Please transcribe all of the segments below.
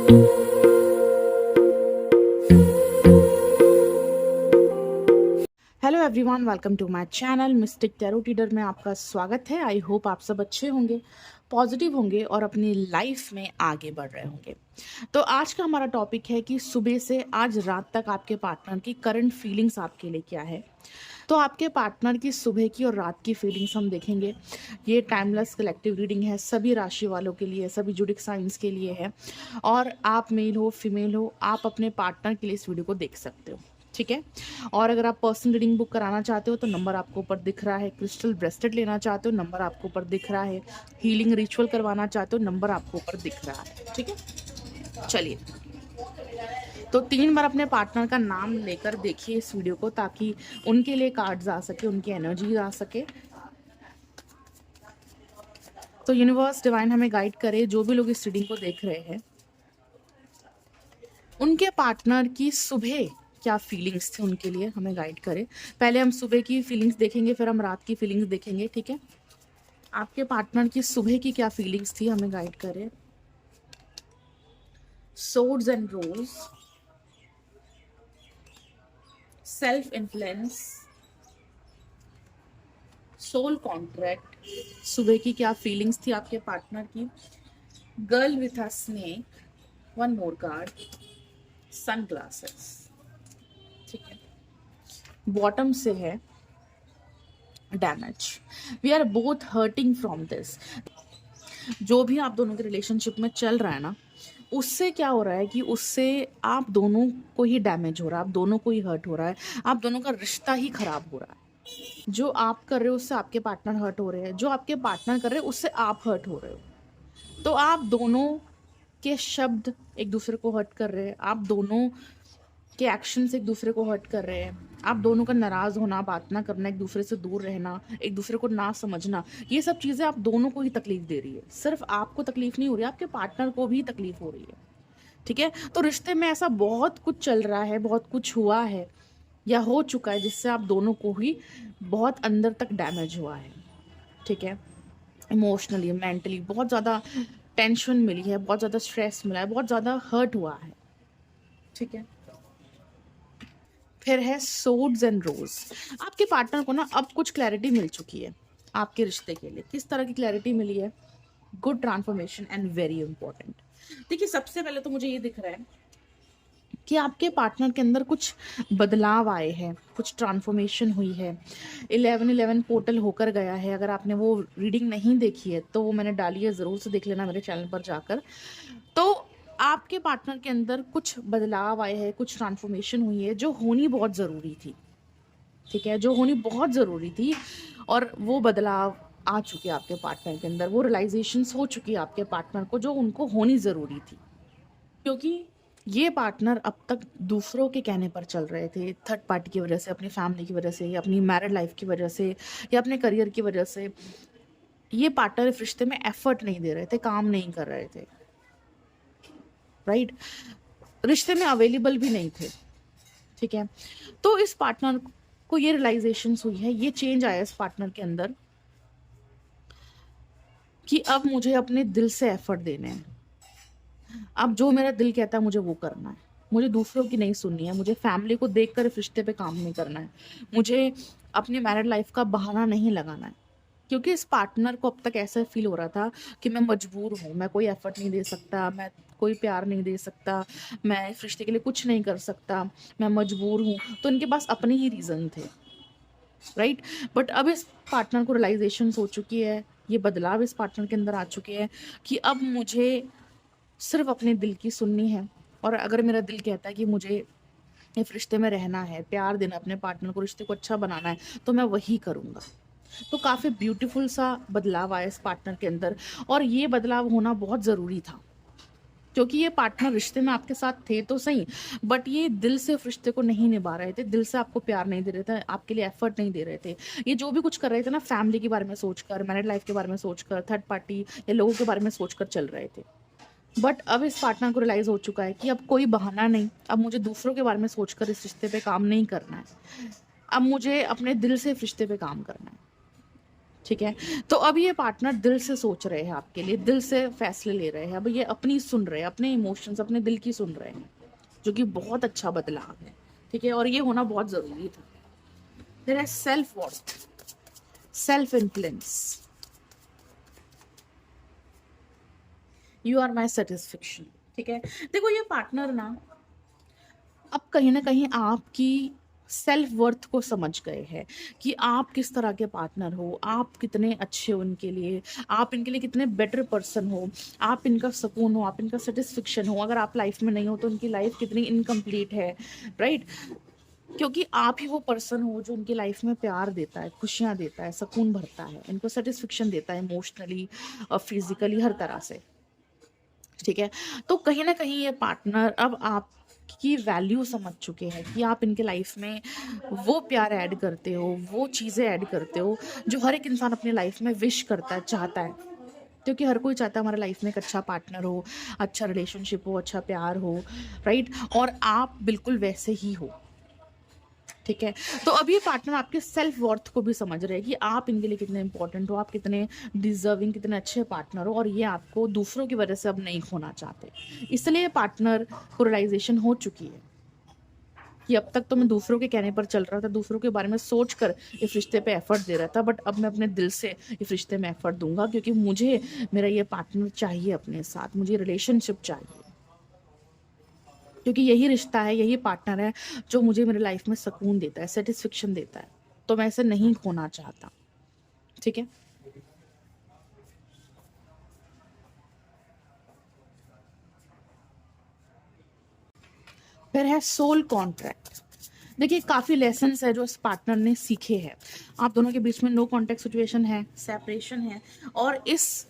Hello everyone, welcome to my channel Mystic Tarot Reader में आपका स्वागत है। आई होप आप सब अच्छे होंगे, पॉजिटिव होंगे और अपनी लाइफ में आगे बढ़ रहे होंगे। तो आज का हमारा टॉपिक है कि सुबह से आज रात तक आपके पार्टनर की करंट फीलिंग्स आपके लिए क्या है। तो आपके पार्टनर की सुबह की और रात की फीलिंग्स हम देखेंगे। ये टाइमलेस कलेक्टिव रीडिंग है, सभी राशि वालों के लिए, सभी जुडिक साइंस के लिए है। और आप मेल हो फीमेल हो, आप अपने पार्टनर के लिए इस वीडियो को देख सकते हो, ठीक है। और अगर आप पर्सनल रीडिंग बुक कराना चाहते हो तो नंबर आपको ऊपर दिख रहा है। क्रिस्टल ब्रेसलेट लेना चाहते हो, नंबर आपको ऊपर दिख रहा है। हीलिंग रिचुअल करवाना चाहते हो, नंबर आपको ऊपर दिख रहा है, ठीक है। चलिए, तो 3 बार अपने पार्टनर का नाम लेकर देखिए इस वीडियो को, ताकि उनके लिए कार्ड्स आ सके, उनकी एनर्जी आ सके। तो यूनिवर्स डिवाइन हमें गाइड करे, जो भी लोग इस रीडिंग को देख रहे हैं उनके पार्टनर की सुबह क्या फीलिंग्स थी, उनके लिए हमें गाइड करे। पहले हम सुबह की फीलिंग्स देखेंगे, फिर हम रात की फीलिंग्स देखेंगे, ठीक है। आपके पार्टनर की सुबह की क्या फीलिंग्स थी, हमें गाइड करे। Swords and rose, self influence, soul contract. सुबह की क्या फीलिंग्स थी आपके पार्टनर की। Girl with a snake, one more card, sunglasses, ठीक है। बॉटम से है damage, we are both hurting from this. जो भी आप दोनों के रिलेशनशिप में चल रहा है ना, उससे क्या हो रहा है कि उससे आप दोनों को ही डैमेज हो रहा है, आप दोनों को ही हर्ट हो रहा है, आप दोनों का रिश्ता ही खराब हो रहा है। जो आप कर रहे हो उससे आपके पार्टनर हर्ट हो रहे हैं, जो आपके पार्टनर कर रहे हैं उससे आप हर्ट हो रहे हो। तो आप दोनों के शब्द एक दूसरे को हर्ट कर रहे हैं, आप दोनों के एक्शंस एक दूसरे को हर्ट कर रहे हैं, आप दोनों का नाराज होना, बात ना करना, एक दूसरे से दूर रहना, एक दूसरे को ना समझना, ये सब चीज़ें आप दोनों को ही तकलीफ दे रही है। सिर्फ आपको तकलीफ नहीं हो रही, आपके पार्टनर को भी तकलीफ हो रही है, ठीक है। तो रिश्ते में ऐसा बहुत कुछ चल रहा है, बहुत कुछ हुआ है या हो चुका है, जिससे आप दोनों को ही बहुत अंदर तक डैमेज हुआ है, ठीक है। इमोशनली, मेंटली बहुत ज़्यादा टेंशन मिली है, बहुत ज़्यादा स्ट्रेस मिला है, बहुत ज़्यादा हर्ट हुआ है, ठीक है। फिर है सोर्ड्स एंड रोज। आपके पार्टनर को ना अब कुछ क्लैरिटी मिल चुकी है आपके रिश्ते के लिए। किस तरह की क्लैरिटी मिली है? Good transformation and very important. देखिए, सबसे पहले तो मुझे ये दिख रहा है कि आपके पार्टनर के अंदर कुछ बदलाव आए हैं, कुछ ट्रांसफॉर्मेशन हुई है। 1111 पोर्टल होकर गया है। अगर आपने वो रीडिंग नहीं देखी है तो वो मैंने डाली है, ज़रूर से देख लेना मेरे चैनल पर जाकर। तो आपके पार्टनर के अंदर कुछ बदलाव आए हैं, कुछ ट्रांसफॉर्मेशन हुई है जो होनी बहुत ज़रूरी थी, ठीक है, जो होनी बहुत ज़रूरी थी। और वो बदलाव आ चुके हैं आपके पार्टनर के अंदर, वो रियलाइजेशंस हो चुकी है आपके पार्टनर को जो उनको होनी ज़रूरी थी। क्योंकि ये पार्टनर अब तक दूसरों के कहने पर चल रहे थे, थर्ड पार्टी की वजह से, अपनी फैमिली की वजह से, या अपनी मैरिड लाइफ की वजह से, या अपने करियर की वजह से। ये पार्टनर इस रिश्ते में एफर्ट नहीं दे रहे थे, काम नहीं कर रहे थे, राइट। रिश्ते में अवेलेबल भी नहीं थे, ठीक है। तो इस पार्टनर को ये रियलाइजेशन हुई है, ये चेंज आया इस पार्टनर के अंदर कि अब मुझे अपने दिल से एफर्ट देने हैं। अब जो मेरा दिल कहता है मुझे वो करना है, मुझे दूसरों की नहीं सुननी है, मुझे फैमिली को देखकर इस रिश्ते पे काम नहीं करना है, मुझे अपनी मैरिड लाइफ का बहाना नहीं लगाना है। क्योंकि इस पार्टनर को अब तक ऐसा फील हो रहा था कि मैं मजबूर हूँ, मैं कोई एफर्ट नहीं दे सकता, मैं कोई प्यार नहीं दे सकता, मैं इस रिश्ते के लिए कुछ नहीं कर सकता, मैं मजबूर हूँ। तो इनके पास अपने ही रीज़न थे, राइट। बट अब इस पार्टनर को रियलाइजेशन हो चुकी है, ये बदलाव इस पार्टनर के अंदर आ चुके हैं कि अब मुझे सिर्फ अपने दिल की सुननी है। और अगर मेरा दिल कहता है कि मुझे इस रिश्ते में रहना है, प्यार देना अपने पार्टनर को, रिश्ते को अच्छा बनाना है, तो मैं वही करूँगा। तो काफ़ी ब्यूटीफुल सा बदलाव आया इस पार्टनर के अंदर, और ये बदलाव होना बहुत ज़रूरी था। क्योंकि ये पार्टनर रिश्ते में आपके साथ थे तो सही, बट ये दिल से उस रिश्ते को नहीं निभा रहे थे, दिल से आपको प्यार नहीं दे रहे थे, आपके लिए एफर्ट नहीं दे रहे थे। ये जो भी कुछ कर रहे थे ना, फैमिली के बारे में सोचकर, मैरिड लाइफ के बारे में सोचकर, थर्ड पार्टी या लोगों के बारे में सोचकर चल रहे थे। बट अब इस पार्टनर को रियलाइज हो चुका है कि अब कोई बहाना नहीं, अब मुझे दूसरों के बारे में सोचकर इस रिश्ते पे काम नहीं करना है, अब मुझे अपने दिल से इस रिश्ते पे काम करना है। ठीक है। तो अब ये पार्टनर दिल से सोच रहे हैं आपके लिए, दिल से फैसले ले रहे हैं, अब ये अपनी सुन रहे हैं, अपने इमोशंस अपने दिल की सुन रहे हैं, जो कि बहुत अच्छा बदलाव है। ठीक है, और ये होना बहुत जरूरी था। There is self worth, self influence, you are my satisfaction. ठीक है, देखो ये पार्टनर ना अब कहीं ना कहीं आपकी सेल्फ वर्थ को समझ गए हैं कि आप किस तरह के पार्टनर हो, आप कितने अच्छे हो उनके लिए, आप इनके लिए कितने बेटर पर्सन हो, आप इनका सुकून हो, आप इनका सेटिस्फेक्शन हो। अगर आप लाइफ में नहीं हो तो उनकी लाइफ कितनी इनकम्प्लीट है, राइट? क्योंकि आप ही वो पर्सन हो जो उनकी लाइफ में प्यार देता है, खुशियाँ देता है, सुकून भरता है, इनको सेटिस्फेक्शन देता है इमोशनली और फिजिकली, हर तरह से। ठीक है, तो कहीं ना कहीं ये पार्टनर अब आपकी वैल्यू समझ चुके हैं कि आप इनके लाइफ में वो प्यार ऐड करते हो, वो चीज़ें ऐड करते हो जो हर एक इंसान अपनी लाइफ में विश करता है, चाहता है। क्योंकि हर कोई चाहता है हमारे लाइफ में एक अच्छा पार्टनर हो, अच्छा रिलेशनशिप हो, अच्छा प्यार हो, राइट? और आप बिल्कुल वैसे ही हो। ठीक है, तो अब ये पार्टनर आपके सेल्फ वर्थ को भी समझ रहे हैं कि आप इनके लिए कितने इंपॉर्टेंट हो, आप कितने डिजर्विंग, कितने अच्छे पार्टनर हो, और ये आपको दूसरों की वजह से अब नहीं खोना चाहते। इसलिए पार्टनर को रियलाइजेशन हो चुकी है कि अब तक तो मैं दूसरों के कहने पर चल रहा था, दूसरों के बारे में सोच कर इस रिश्ते पे एफर्ट दे रहा था, बट अब मैं अपने दिल से इस रिश्ते में एफर्ट दूंगा, क्योंकि मुझे मेरा ये पार्टनर चाहिए अपने साथ, मुझे रिलेशनशिप चाहिए, क्योंकि यही रिश्ता है, यही पार्टनर है जो मुझे मेरे लाइफ में सुकून देता है, सेटिस्फेक्शन देता है। तो मैं इसे नहीं खोना चाहता। ठीक है, फिर है सोल कॉन्ट्रैक्ट। देखिए काफ़ी लेसन्स है जो इस पार्टनर ने सीखे हैं। आप दोनों के बीच में नो कॉन्टैक्ट सिचुएशन है, सेपरेशन है, और इस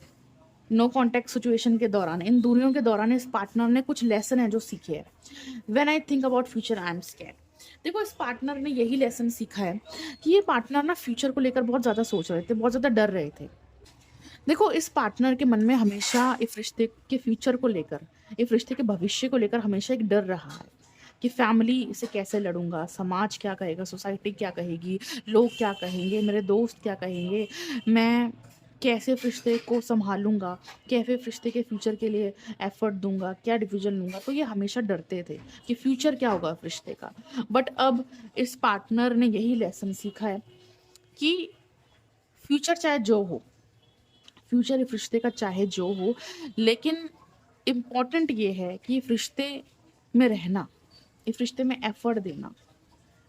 नो कॉन्टैक्ट सिचुएशन के दौरान, इन दूरियों के दौरान, इस पार्टनर ने कुछ लेसन है जो सीखे हैं। When I think about future I am scared. देखो इस पार्टनर ने यही लेसन सीखा है कि ये पार्टनर ना फ्यूचर को लेकर बहुत ज़्यादा सोच रहे थे, बहुत ज़्यादा डर रहे थे। देखो इस पार्टनर के मन में हमेशा इस रिश्ते के फ्यूचर को लेकर, इस रिश्ते के भविष्य को लेकर हमेशा एक डर रहा है कि फैमिली से कैसे लड़ूंगा, समाज क्या कहेगा, सोसाइटी क्या कहेगी, लोग क्या कहेंगे, मेरे दोस्त क्या कहेंगे, मैं कैसे रिश्ते को संभालूंगा, कैसे रिश्ते के फ्यूचर के लिए एफर्ट दूंगा, क्या डिसीजन लूंगा। तो ये हमेशा डरते थे कि फ्यूचर क्या होगा रिश्ते का। बट अब इस पार्टनर ने यही लेसन सीखा है कि फ्यूचर चाहे जो हो, फ्यूचर इस रिश्ते का चाहे जो हो, लेकिन इम्पॉर्टेंट ये है कि इस रिश्ते में रहना, इस रिश्ते में एफर्ट देना,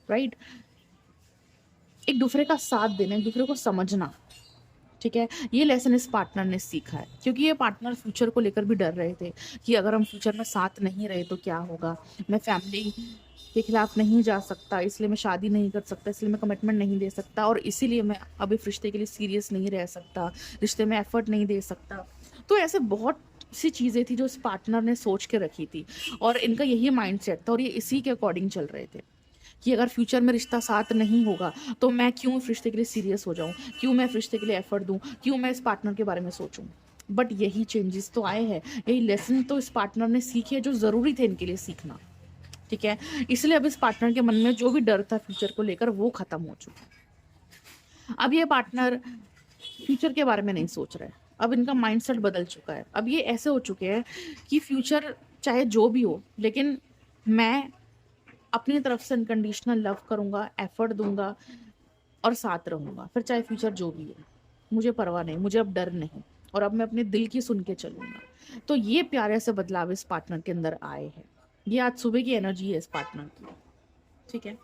राइट? एक दूसरे का साथ देना, एक दूसरे को समझना। ठीक है, ये लेसन इस पार्टनर ने सीखा है, क्योंकि ये पार्टनर फ्यूचर को लेकर भी डर रहे थे कि अगर हम फ्यूचर में साथ नहीं रहे तो क्या होगा, मैं फैमिली के खिलाफ नहीं जा सकता, इसलिए मैं शादी नहीं कर सकता, इसलिए मैं कमिटमेंट नहीं दे सकता, और इसीलिए मैं अभी रिश्ते के लिए सीरियस नहीं रह सकता, रिश्ते में एफर्ट नहीं दे सकता। तो ऐसे बहुत सी चीज़ें थी जो इस पार्टनर ने सोच के रखी थी, और इनका यही माइंडसेट था, और ये इसी के अकॉर्डिंग चल रहे थे कि अगर फ्यूचर में रिश्ता साथ नहीं होगा तो मैं क्यों इस रिश्ते के लिए सीरियस हो जाऊं, क्यों मैं इस रिश्ते के लिए एफर्ट दूं, क्यों मैं इस पार्टनर के बारे में सोचूं। बट यही चेंजेस तो आए हैं, यही लेसन तो इस पार्टनर ने सीखे जो ज़रूरी थे इनके लिए सीखना। ठीक है, इसलिए अब इस पार्टनर के मन में जो भी डर था फ्यूचर को लेकर वो खत्म हो चुका है। अब ये पार्टनर फ्यूचर के बारे में नहीं सोच रहे, अब इनका माइंडसेट बदल चुका है। अब ये ऐसे हो चुके हैं कि फ्यूचर चाहे जो भी हो, लेकिन मैं अपनी तरफ से अनकंडीशनल लव करूंगा, एफर्ट दूंगा और साथ रहूंगा, फिर चाहे फ्यूचर जो भी हो, मुझे परवाह नहीं, मुझे अब डर नहीं, और अब मैं अपने दिल की सुन के चलूंगा। तो ये प्यारे से बदलाव इस पार्टनर के अंदर आए हैं। ये आज सुबह की एनर्जी है इस पार्टनर की। ठीक है,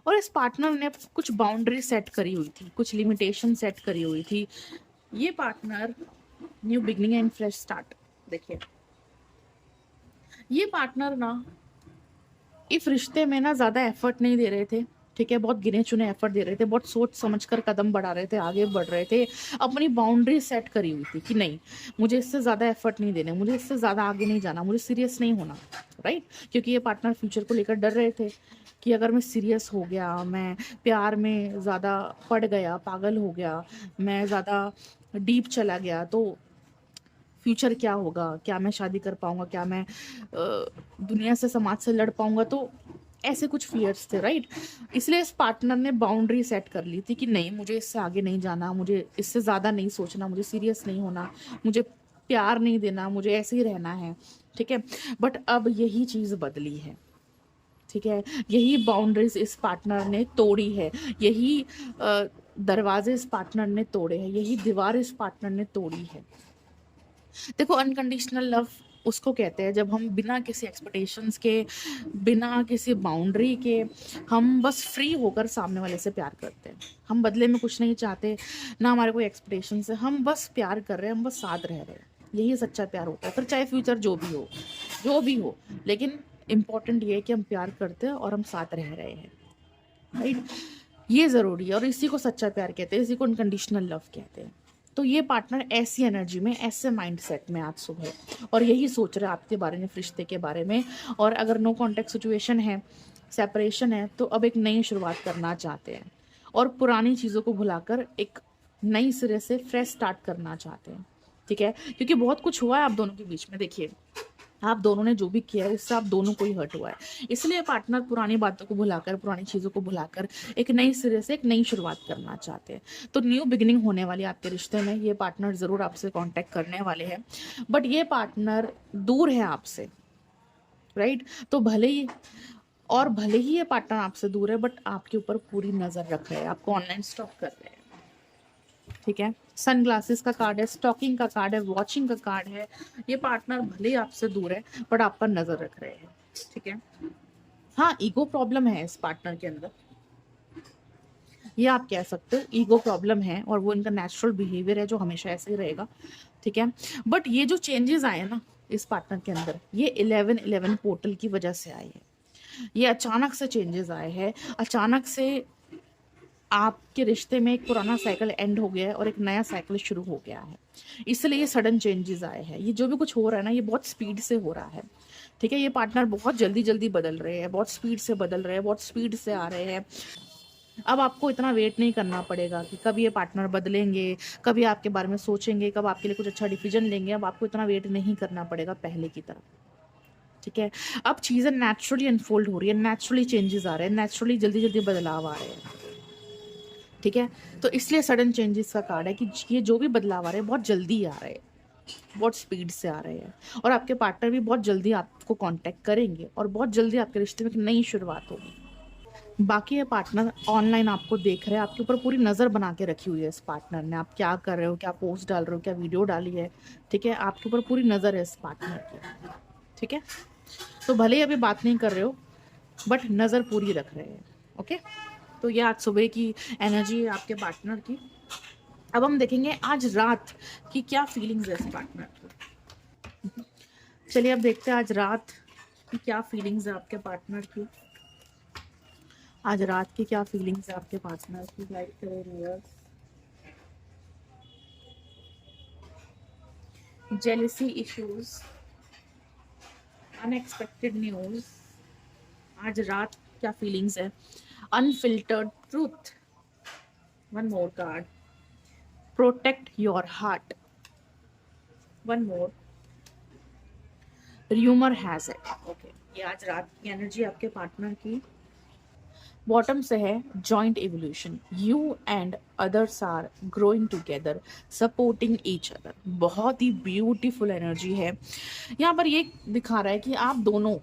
और इस पार्टनर ने कुछ बाउंड्री सेट करी हुई थी, कुछ लिमिटेशन सेट करी हुई थी। ये partner new beginning and fresh start. देखिए ये पार्टनर ना इस रिश्ते में ना ज़्यादा एफर्ट नहीं दे रहे थे। ठीक है, बहुत गिने चुने एफर्ट दे रहे थे, बहुत सोच समझ कर कदम बढ़ा रहे थे, आगे बढ़ रहे थे, अपनी बाउंड्री सेट करी हुई थी कि नहीं मुझे इससे ज़्यादा एफर्ट नहीं देने, मुझे इससे ज़्यादा आगे नहीं जाना, मुझे सीरियस नहीं होना, राइट? क्योंकि ये पार्टनर फ्यूचर को लेकर डर रहे थे कि अगर मैं सीरियस हो गया, मैं प्यार में ज़्यादा पड़ गया, पागल हो गया, मैं ज़्यादा डीप चला गया, तो फ्यूचर क्या होगा, क्या मैं शादी कर पाऊंगा, क्या मैं दुनिया से, समाज से लड़ पाऊंगा। तो ऐसे कुछ फियर्स थे, राइट। इसलिए इस पार्टनर ने बाउंड्री सेट कर ली थी कि नहीं, मुझे इससे आगे नहीं जाना, मुझे इससे ज़्यादा नहीं सोचना, मुझे सीरियस नहीं होना, मुझे प्यार नहीं देना, मुझे ऐसे ही रहना है, ठीक है। बट अब यही चीज़ बदली है, ठीक है। यही बाउंड्रीज इस पार्टनर ने तोड़ी है, यही दरवाजे इस पार्टनर ने तोड़े हैं, यही दीवार इस पार्टनर ने तोड़ी है। देखो, अनकंडीशनल लव उसको कहते हैं जब हम बिना किसी एक्सपेक्टेशंस के, बिना किसी बाउंड्री के, हम बस फ्री होकर सामने वाले से प्यार करते हैं। हम बदले में कुछ नहीं चाहते, ना हमारे कोई एक्सपेक्टेशंस है, हम बस प्यार कर रहे हैं, हम बस साथ रह रहे हैं। यही सच्चा प्यार होता है। फिर चाहे फ्यूचर जो भी हो, जो भी हो, लेकिन इम्पॉर्टेंट ये है कि हम प्यार करते हैं और हम साथ रह रहे हैं, राइट। ये ज़रूरी है और इसी को सच्चा प्यार कहते हैं, इसी को अनकंडीशनल लव कहते हैं। तो ये पार्टनर ऐसी एनर्जी में, ऐसे माइंडसेट में आज सुबह, और यही सोच रहे हैं आपके बारे में, रिश्ते के बारे में। और अगर नो कॉन्टेक्ट सिचुएशन है, सेपरेशन है, तो अब एक नई शुरुआत करना चाहते हैं और पुरानी चीज़ों को भुलाकर एक नई सिरे से फ्रेश स्टार्ट करना चाहते हैं, ठीक है। क्योंकि बहुत कुछ हुआ है आप दोनों के बीच में। देखिए, आप दोनों ने जो भी किया है उससे आप दोनों को ही हर्ट हुआ है। इसलिए पार्टनर पुरानी बातों को भुलाकर, पुरानी चीज़ों को भुलाकर एक नई सिरे से एक नई शुरुआत करना चाहते हैं। तो न्यू बिगिनिंग होने वाली आपके रिश्ते में। ये पार्टनर ज़रूर आपसे कांटेक्ट करने वाले हैं, बट ये पार्टनर दूर है आपसे, राइट। तो भले ही ये पार्टनर आपसे दूर है, बट आपके ऊपर पूरी नज़र रख रहे हैं, आपको ऑनलाइन स्टॉक कर रहे हैं, ठीक है। सन ग्लासेस का कार्ड है, स्टॉकिंग का कार्ड है, वॉचिंग का कार्ड है। ये पार्टनर भले ही आपसे दूर है, बट आप पर नजर रख रहे हैं, ठीक है। हाँ, ईगो प्रॉब्लम है इस पार्टनर के अंदर, ये आप कह सकते हो। ईगो प्रॉब्लम है और वो इनका नेचुरल बिहेवियर है जो हमेशा ऐसे ही रहेगा, ठीक है। बट ये जो चेंजेस आए ना इस पार्टनर के अंदर, ये 11-11 पोर्टल की वजह से आए हैं। ये अचानक से चेंजेस आए हैं, अचानक से आपके रिश्ते में एक पुराना साइकिल एंड हो गया है और एक नया साइकिल शुरू हो गया है। इसलिए ये सडन चेंजेस आए हैं। ये जो भी कुछ हो रहा है ना, ये बहुत स्पीड से हो रहा है, ठीक है। ये पार्टनर बहुत जल्दी जल्दी बदल रहे हैं, बहुत स्पीड से बदल रहे हैं, बहुत स्पीड से आ रहे हैं। अब आपको इतना वेट नहीं करना पड़ेगा कि कब ये पार्टनर बदलेंगे, कभी आपके बारे में सोचेंगे, कब आपके लिए कुछ अच्छा डिसीजन लेंगे। अब आपको इतना वेट नहीं करना पड़ेगा पहले की तरह, ठीक है। अब चीज़ें नेचुरली अनफोल्ड हो रही है, नेचुरली चेंजेस आ रहे हैं, नेचुरली जल्दी जल्दी बदलाव आ रहे हैं, ठीक है। तो इसलिए सडन चेंजेस का कार्ड है कि ये जो भी बदलाव आ रहे हैं बहुत जल्दी आ रहे हैं, बहुत स्पीड से आ रहे हैं। और आपके पार्टनर भी बहुत जल्दी आपको कांटेक्ट करेंगे और बहुत जल्दी आपके रिश्ते में एक नई शुरुआत होगी। बाकी ये पार्टनर ऑनलाइन आपको देख रहे हैं, आपके ऊपर पूरी नज़र बना के रखी हुई है इस पार्टनर ने। आप क्या कर रहे हो, क्या पोस्ट डाल रहे हो, क्या वीडियो डाली है, ठीक है। आपके ऊपर पूरी नज़र है इस पार्टनर की, ठीक है। तो भले ही अभी बात नहीं कर रहे हो, बट नज़र पूरी रख रहे हैं, ओके। तो ये आज सुबह की एनर्जी है आपके पार्टनर की। अब हम देखेंगे आज रात की क्या फीलिंग्स है इस पार्टनर की। चलिए अब देखते हैं आज रात की क्या फीलिंग्स है आपके पार्टनर की। आज रात की क्या फीलिंग्स है आपके पार्टनर की, गाइड करें viewers. Jealousy issues, unexpected news. आज रात क्या फीलिंग्स है। Unfiltered truth, one more card. Protect your heart, one more. Rumour has it, okay. ये आज रात की एनर्जी आपके पार्टनर की। बॉटम से है joint evolution, you and others are growing together, supporting each other. बहुत ही ब्यूटीफुल एनर्जी है। यहाँ पर ये दिखा रहा है कि आप दोनों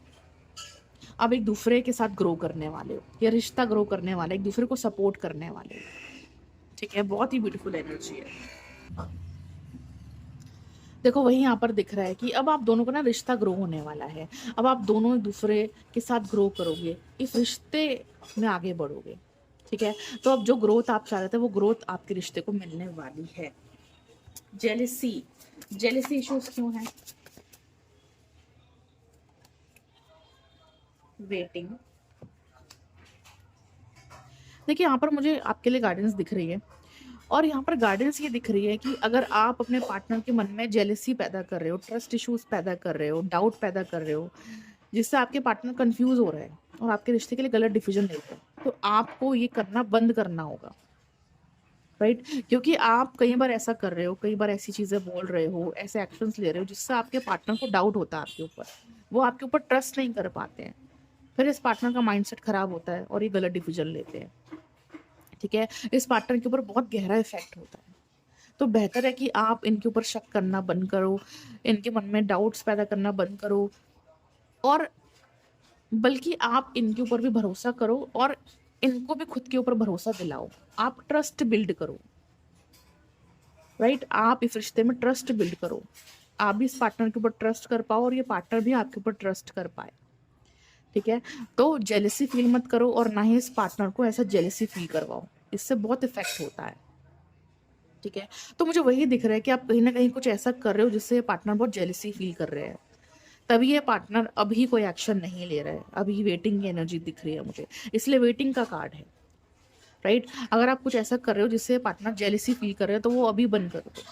अब एक दूसरे के साथ ग्रो करने वाले हो, ये रिश्ता ग्रो करने वाला है, एक दूसरे को सपोर्ट करने वाले हो, ठीक है। बहुत ही ब्यूटीफुल एनर्जी है। देखो, वही यहाँ पर दिख रहा है कि अब आप दोनों का ना रिश्ता ग्रो होने वाला है। अब आप दोनों एक दूसरे के साथ ग्रो करोगे, इस रिश्ते में आगे बढ़ोगे, ठीक है। तो अब जो ग्रोथ आप चाह रहे थे वो ग्रोथ आपके रिश्ते को मिलने वाली है। जेलसी, जेलसी इश्यूज क्यों है। वेटिंग। देखिए, यहाँ पर मुझे आपके लिए गाइडेंस दिख रही है और यहाँ पर गाइडेंस ये दिख रही है कि अगर आप अपने पार्टनर के मन में जेलसी पैदा कर रहे हो, ट्रस्ट इश्यूज पैदा कर रहे हो, डाउट पैदा कर रहे हो, जिससे आपके पार्टनर कंफ्यूज हो रहे हैं और आपके रिश्ते के लिए गलत डिसीजन लेते हैं, तो आपको ये करना बंद करना होगा, राइट। क्योंकि आप कई बार ऐसा कर रहे हो, कई बार ऐसी चीज़ें बोल रहे हो, ऐसे एक्शंस ले रहे हो जिससे आपके पार्टनर को डाउट होता है आपके ऊपर, वो आपके ऊपर ट्रस्ट नहीं कर पाते हैं, फिर इस पार्टनर का माइंडसेट खराब होता है और ये गलत डिसीजन लेते हैं, ठीक है। इस पार्टनर के ऊपर बहुत गहरा इफेक्ट होता है। तो बेहतर है कि आप इनके ऊपर शक करना बंद करो, इनके मन में डाउट्स पैदा करना बंद करो, और बल्कि आप इनके ऊपर भी भरोसा करो और इनको भी खुद के ऊपर भरोसा दिलाओ। आप ट्रस्ट बिल्ड करो, राइट। आप इस रिश्ते में ट्रस्ट बिल्ड करो, आप भी इस पार्टनर के ऊपर ट्रस्ट कर पाओ और ये पार्टनर भी आपके ऊपर ट्रस्ट कर पाए, ठीक है। तो जेलेसी फील मत करो और ना ही इस पार्टनर को ऐसा जेलेसी फील करवाओ, इससे बहुत इफेक्ट होता है, ठीक है। तो मुझे वही दिख रहा है कि आप कहीं ना कहीं कुछ ऐसा कर रहे हो जिससे ये पार्टनर बहुत जेलेसी फील कर रहे हैं, तभी ये पार्टनर अभी कोई एक्शन नहीं ले रहा है, अभी वेटिंग की एनर्जी दिख रही है मुझे, इसलिए वेटिंग का कार्ड है, राइट। अगर आप कुछ ऐसा कर रहे हो जिससे पार्टनर जेलेसी फील कर रहे हो तो वो अभी बंद कर दो।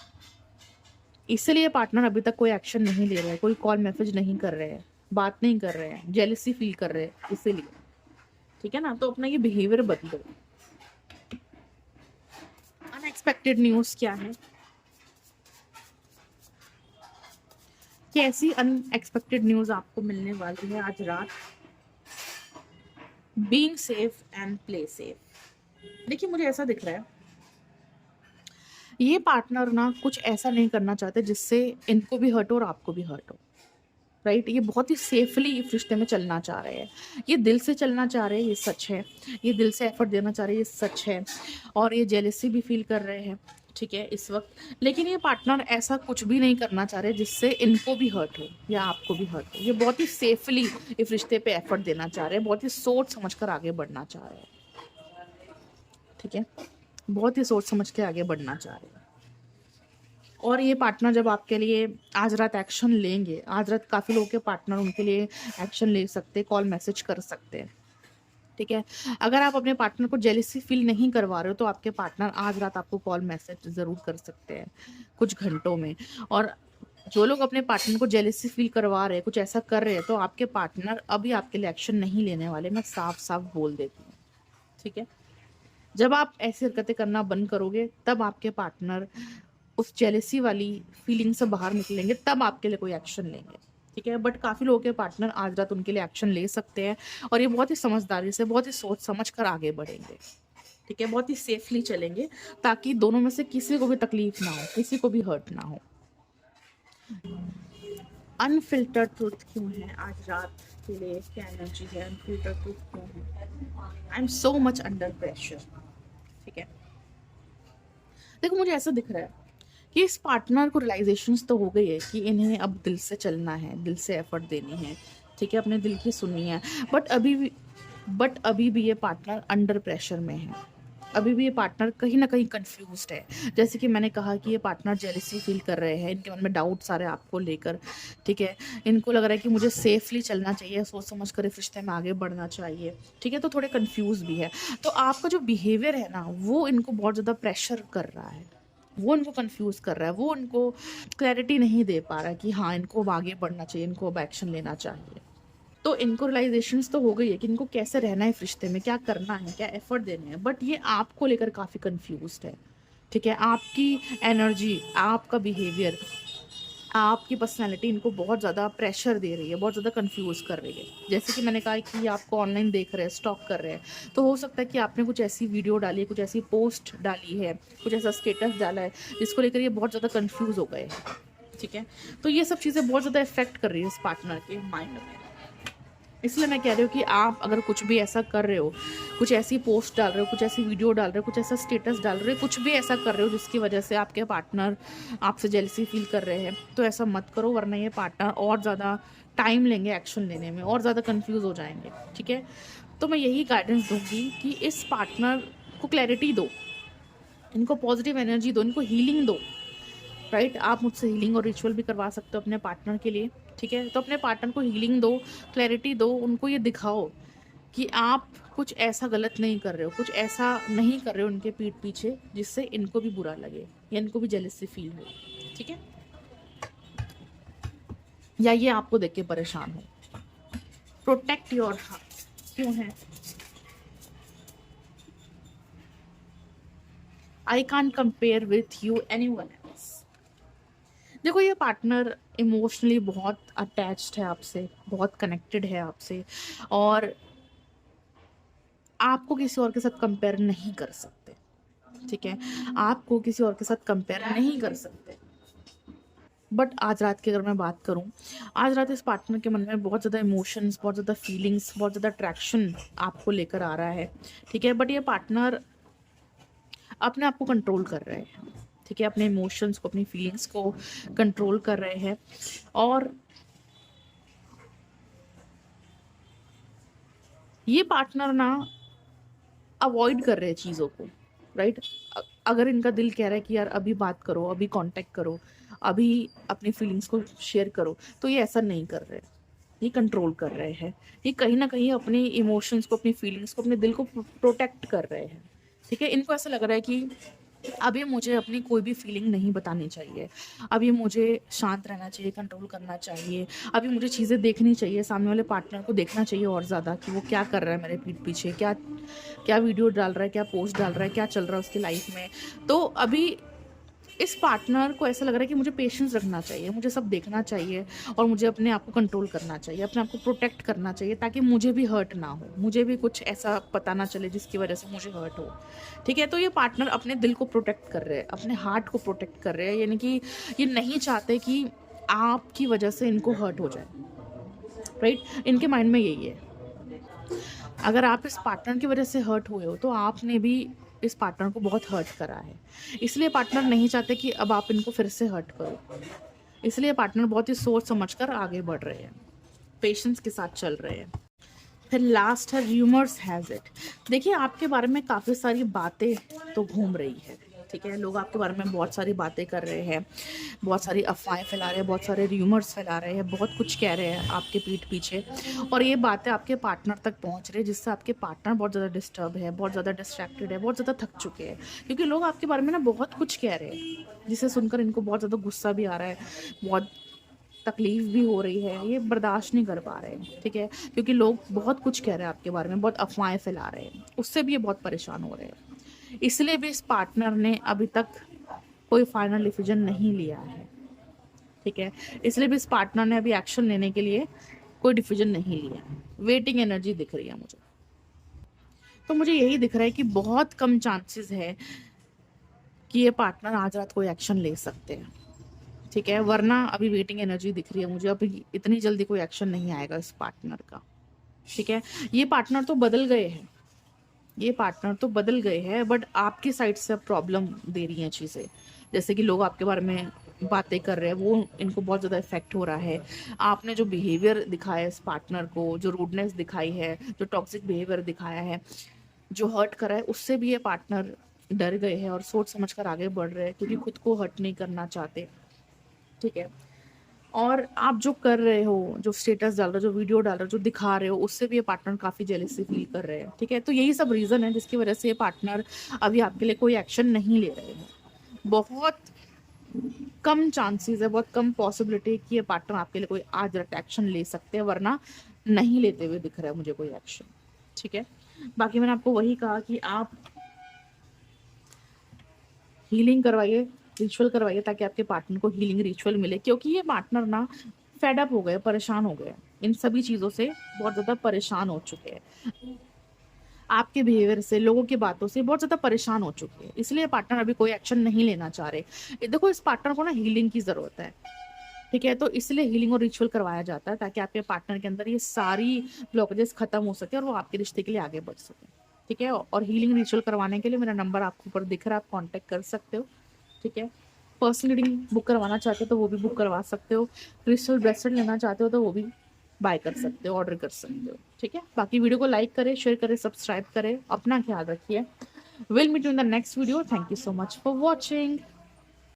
इसलिए पार्टनर अभी तक कोई एक्शन नहीं ले रहा है, कोई कॉल मैसेज नहीं कर रहे हैं, बात नहीं कर रहे हैं, जेलेसी फील कर रहे हैं इसीलिए, ठीक है ना। तो अपना ये बिहेवियर बदलो। अनएक्सपेक्टेड न्यूज क्या है, कैसी अनएक्सपेक्टेड न्यूज आपको मिलने वाली है आज रात। Being safe and play safe. देखिए मुझे ऐसा दिख रहा है, ये पार्टनर ना कुछ ऐसा नहीं करना चाहते जिससे इनको भी हर्ट हो और आपको भी हर्ट हो, राइट। ये बहुत ही सेफली इस रिश्ते में चलना चाह रहे हैं, ये दिल से चलना चाह रहे हैं, ये सच है। ये दिल से एफर्ट देना चाह रहे हैं, ये सच है। और ये जेलेसी भी फील कर रहे हैं, ठीक है, इस वक्त। लेकिन ये पार्टनर ऐसा कुछ भी नहीं करना चाह रहे जिससे इनको भी हर्ट हो या आपको भी हर्ट हो। ये बहुत ही सेफली इस रिश्ते पे एफर्ट देना चाह रहे हैं, बहुत ही सोच समझ कर आगे बढ़ना चाह रहे हैं, ठीक है। बहुत ही सोच समझ के आगे बढ़ना चाह रहे हैं। और ये पार्टनर जब आपके लिए आज रात एक्शन लेंगे, आज रात काफ़ी लोगों के पार्टनर उनके लिए एक्शन ले सकते, कॉल मैसेज कर सकते हैं, ठीक है। अगर आप अपने पार्टनर को जेलिसी फील नहीं करवा रहे हो तो आपके पार्टनर आज रात आपको कॉल मैसेज ज़रूर कर सकते हैं कुछ घंटों में। और जो लोग अपने पार्टनर को जेलिसी फील करवा रहे हैं, कुछ ऐसा कर रहे हैं, तो आपके पार्टनर अभी आपके लिए एक्शन नहीं लेने वाले, मैं साफ साफ बोल देती हूँ, ठीक है। जब आप ऐसी हरकतें करना बंद करोगे तब आपके पार्टनर उस जेलेसी वाली फीलिंग से बाहर निकलेंगे, तब आपके लिए कोई एक्शन लेंगे, ठीक है। बट काफ़ी लोगों के पार्टनर आज रात उनके लिए एक्शन ले सकते हैं और ये बहुत ही समझदारी से, बहुत ही सोच समझ कर आगे बढ़ेंगे, ठीक है। बहुत ही सेफली चलेंगे ताकि दोनों में से किसी को भी तकलीफ ना हो, किसी को भी हर्ट ना हो। अनफिल्टर्ड ट्रूथ क्यों है आज रात के लिए, क्या एनर्जी है, अनफिल्टर्ड ट्रूथ क्यों है। I am so much under pressure, ठीक है। देखो मुझे ऐसा दिख रहा है कि इस पार्टनर को रियलाइजेशंस तो हो गई है कि इन्हें अब दिल से चलना है, दिल से एफर्ट देनी है, ठीक है, अपने दिल की सुननी है। बट अभी भी ये पार्टनर अंडर प्रेशर में है, अभी भी ये पार्टनर कहीं ना कहीं कंफ्यूज्ड है। जैसे कि मैंने कहा कि ये पार्टनर जेलसी फील कर रहे हैं, इनके मन में डाउट्स आ रहे हैं आपको लेकर, ठीक है। इनको लग रहा है कि मुझे सेफली चलना चाहिए, सोच समझ कर इस रिश्ते में आगे बढ़ना चाहिए, ठीक है। तो थोड़े कंफ्यूज भी है। तो आपका जो बिहेवियर है ना, वो इनको बहुत ज़्यादा प्रेशर कर रहा है, वो उनको कंफ्यूज कर रहा है, वो उनको क्लैरिटी नहीं दे पा रहा है कि हाँ इनको अब आगे बढ़ना चाहिए, इनको अब एक्शन लेना चाहिए। तो इनको रियलाइजेशंस तो हो गई है कि इनको कैसे रहना है इस रिश्ते में, क्या करना है, क्या एफर्ट देने हैं, बट ये आपको लेकर काफ़ी कंफ्यूज्ड है, ठीक है। आपकी एनर्जी, आपका बिहेवियर, आपकी पर्सनैलिटी इनको बहुत ज़्यादा प्रेशर दे रही है, बहुत ज़्यादा कंफ्यूज कर रही है। जैसे कि मैंने कहा कि आपको ऑनलाइन देख रहे हैं, स्टॉक कर रहे हैं, तो हो सकता है कि आपने कुछ ऐसी वीडियो डाली है, कुछ ऐसी पोस्ट डाली है, कुछ ऐसा स्टेटस डाला है जिसको लेकर ये बहुत ज़्यादा कंफ्यूज हो गए हैं, ठीक है। तो ये सब चीज़ें बहुत ज़्यादा इफेक्ट कर रही है इस पार्टनर के माइंड में। इसलिए मैं कह रही हूँ कि आप अगर कुछ भी ऐसा कर रहे हो, कुछ ऐसी पोस्ट डाल रहे हो, कुछ ऐसी वीडियो डाल रहे हो, कुछ ऐसा स्टेटस डाल रहे हो, कुछ भी ऐसा कर रहे हो जिसकी वजह से आपके पार्टनर आपसे जेलसी फील कर रहे हैं, तो ऐसा मत करो, वरना ये पार्टनर और ज़्यादा टाइम लेंगे एक्शन लेने में, और ज़्यादा कन्फ्यूज़ हो जाएंगे, ठीक है। तो मैं यही गाइडेंस दूंगी कि इस पार्टनर को क्लैरिटी दो, इनको पॉजिटिव एनर्जी दो, इनको हीलिंग दो, राइट। आप मुझसे हीलिंग और रिचुअल भी करवा सकते हो अपने पार्टनर के लिए, ठीक है। तो अपने पार्टनर को हीलिंग दो, क्लैरिटी दो, उनको ये दिखाओ कि आप कुछ ऐसा गलत नहीं कर रहे हो, कुछ ऐसा नहीं कर रहे हो उनके पीठ पीछे जिससे इनको भी बुरा लगे या इनको भी जेलसी फील हो, ठीक है, या ये आपको देख के परेशान हो। प्रोटेक्ट योर हार्ट क्यों है। I can't compare with you anyone else. देखो ये पार्टनर इमोशनली बहुत अटैच्ड है आपसे, बहुत कनेक्टेड है आपसे, और आपको किसी और के साथ कंपेयर नहीं कर सकते, ठीक है, आपको किसी और के साथ कंपेयर नहीं कर सकते। बट आज रात की अगर मैं बात करूं, आज रात इस पार्टनर के मन में बहुत ज़्यादा इमोशंस, बहुत ज़्यादा फीलिंग्स, बहुत ज़्यादा अट्रैक्शन आपको लेकर आ रहा है, ठीक है, बट ये पार्टनर अपने आप को कंट्रोल कर रहे हैं, ठीक है, अपने इमोशंस को, अपनी फीलिंग्स को कंट्रोल कर रहे हैं, और ये पार्टनर ना अवॉइड कर रहे हैं चीज़ों को, राइट। अगर इनका दिल कह रहा है कि यार अभी बात करो, अभी कांटेक्ट करो, अभी अपनी फीलिंग्स को शेयर करो, तो ये ऐसा नहीं कर रहे, ये कंट्रोल कर रहे हैं, ये कहीं ना कहीं अपने इमोशंस को, अपनी फीलिंग्स को, अपने दिल को प्रोटेक्ट कर रहे हैं, ठीक है। इनको ऐसा लग रहा है कि अभी मुझे अपनी कोई भी फीलिंग नहीं बतानी चाहिए, अभी मुझे शांत रहना चाहिए, कंट्रोल करना चाहिए, अभी मुझे चीज़ें देखनी चाहिए, सामने वाले पार्टनर को देखना चाहिए और ज़्यादा कि वो क्या कर रहा है मेरे पीठ पीछे, क्या क्या वीडियो डाल रहा है, क्या पोस्ट डाल रहा है, क्या चल रहा है उसकी लाइफ में। तो अभी इस पार्टनर को ऐसा लग रहा है कि मुझे पेशेंस रखना चाहिए, मुझे सब देखना चाहिए, और मुझे अपने आप को कंट्रोल करना चाहिए, अपने आप को प्रोटेक्ट करना चाहिए, ताकि मुझे भी हर्ट ना हो, मुझे भी कुछ ऐसा पता ना चले जिसकी वजह से मुझे हर्ट हो, ठीक है। तो ये पार्टनर अपने दिल को प्रोटेक्ट कर रहे हैं, अपने हार्ट को प्रोटेक्ट कर रहे हैं, यानी कि ये नहीं चाहते कि आपकी वजह से इनको हर्ट हो जाए, राइट। इनके माइंड में यही है, अगर आप इस पार्टनर की वजह से हर्ट हुए हो तो आपने भी इस पार्टनर को बहुत हर्ट करा है, इसलिए पार्टनर नहीं चाहते कि अब आप इनको फिर से हर्ट करो, इसलिए पार्टनर बहुत ही सोच समझकर आगे बढ़ रहे हैं, पेशेंस के साथ चल रहे हैं। फिर लास्ट है र्यूमर्स हैज इट। देखिए आपके बारे में काफ़ी सारी बातें तो घूम रही है, ठीक है, लोग आपके बारे में बहुत सारी बातें कर रहे हैं, बहुत सारी अफवाहें फैला रहे हैं, बहुत सारे र्यूमर्स फैला रहे हैं, बहुत कुछ कह रहे हैं आपके पीठ पीछे, और ये बातें आपके पार्टनर तक पहुंच रही है, जिससे आपके पार्टनर बहुत ज़्यादा डिस्टर्ब है, बहुत ज़्यादा डिस्ट्रैक्टेड है, बहुत ज़्यादा थक चुके हैं, क्योंकि लोग आपके बारे में ना बहुत कुछ कह रहे हैं, जिसे सुनकर इनको बहुत ज़्यादा गुस्सा भी आ रहा है, बहुत तकलीफ भी हो रही है, ये बर्दाश्त नहीं कर पा रहे हैं, ठीक है, क्योंकि लोग बहुत कुछ कह रहे हैं आपके बारे में, बहुत अफवाहें फैला रहे हैं, उससे भी ये बहुत परेशान हो रहे हैं। इसलिए भी इस पार्टनर ने अभी तक कोई फाइनल डिसीजन नहीं लिया है, ठीक है, इसलिए भी इस पार्टनर ने अभी एक्शन लेने के लिए कोई डिसीजन नहीं लिया, वेटिंग एनर्जी दिख रही है मुझे। तो मुझे यही दिख रहा है कि बहुत कम चांसेस है कि ये पार्टनर आज रात कोई एक्शन ले सकते हैं, ठीक है, वरना अभी वेटिंग एनर्जी दिख रही है मुझे, अभी इतनी जल्दी कोई एक्शन नहीं आएगा इस पार्टनर का, ठीक है। ये पार्टनर तो बदल गए हैं, ये पार्टनर तो बदल गए हैं, बट आपकी साइड से अब प्रॉब्लम दे रही हैं चीज़ें, जैसे कि लोग आपके बारे में बातें कर रहे हैं, वो इनको बहुत ज़्यादा इफेक्ट हो रहा है, आपने जो बिहेवियर दिखाया है इस पार्टनर को, जो रूडनेस दिखाई है, जो टॉक्सिक बिहेवियर दिखाया है, जो हर्ट करा है, उससे भी ये पार्टनर डर गए हैं और सोच समझ कर आगे बढ़ रहे हैं, क्योंकि खुद को हर्ट नहीं करना चाहते, ठीक है। और आप जो कर रहे हो, जो स्टेटस डाल रहे हो, जो वीडियो डाल रहे हो, जो दिखा रहे हो, उससे भी ये पार्टनर काफ़ी जेलसी फील कर रहे हैं, ठीक है। तो यही सब रीज़न है जिसकी वजह से ये पार्टनर अभी आपके लिए कोई एक्शन नहीं ले रहे हैं, बहुत कम चांसेस है, बहुत कम पॉसिबिलिटी कि ये पार्टनर आपके लिए कोई आज रात एक्शन ले सकते हैं, वरना नहीं लेते हुए दिख रहा है मुझे कोई एक्शन, ठीक है। बाकी मैंने आपको वही कहा कि आप हीलिंग करवाइए, रिचुअल करवाइए, ताकि आपके पार्टनर को हीलिंग रिचुअल मिले, क्योंकि ये पार्टनर ना फेड अप हो गए, परेशान हो गए, इन सभी चीज़ों से बहुत ज़्यादा परेशान हो चुके हैं, आपके बिहेवियर से, लोगों की बातों से बहुत ज़्यादा परेशान हो चुके हैं, इसलिए पार्टनर अभी कोई एक्शन नहीं लेना चाह रहे। देखो इस पार्टनर को ना हीलिंग की ज़रूरत है, ठीक है, तो इसलिए हीलिंग और रिचुअल करवाया जाता है, ताकि आपके पार्टनर के अंदर ये सारी ब्लॉकेजेस खत्म हो सके और वो आपके रिश्ते के लिए आगे बढ़ सके, ठीक है। और हीलिंग रिचुअल करवाने के लिए मेरा नंबर आपको ऊपर दिख रहा है, आप कॉन्टैक्ट कर सकते हो, ठीक है। पर्सनल रीडिंग बुक करवाना चाहते हो तो वो भी बुक करवा सकते हो, क्रिस्टल ब्रेसलेट लेना चाहते हो तो वो भी बाय कर सकते हो, ऑर्डर कर सकते हो, ठीक है। बाकी वीडियो को लाइक करें, शेयर करें, सब्सक्राइब करें, अपना ख्याल रखिए। Will meet you in the next video. Thank you so much for watching.